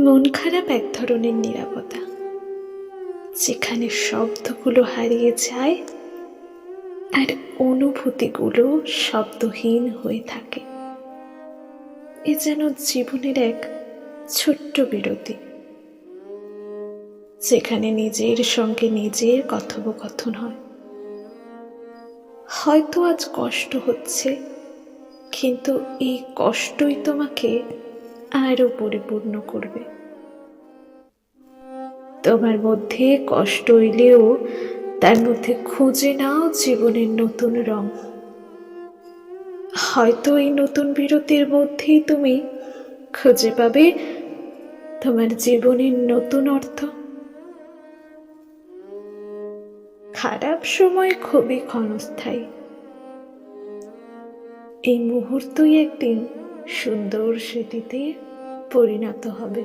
মন খারাপ এক ধরনের নীরবতা, যেখানে শব্দগুলো হারিয়ে যায় আর অনুভূতিগুলো শব্দহীন হয়ে থাকে। এ যেন জীবনের এক ছোট্ট বিরতি, যেখানে নিজের সঙ্গে নিজের কথোপকথন হয়। হয়তো আজ কষ্ট হচ্ছে, কিন্তু এই কষ্টই তোমাকে আরো পরিপূর্ণ করবে। তোমার মধ্যে কষ্ট এলেও তার মধ্যে খুঁজে নাও জীবনের নতুন রং। হয়তো এই নতুন বিরতির মধ্যেই তুমি খুঁজে পাবে তোমার জীবনের নতুন অর্থ। খারাপ সময় খুবই ক্ষণস্থায়ী, এই মুহূর্তই একদিন সুন্দর স্মৃতিতে পরিণত হবে।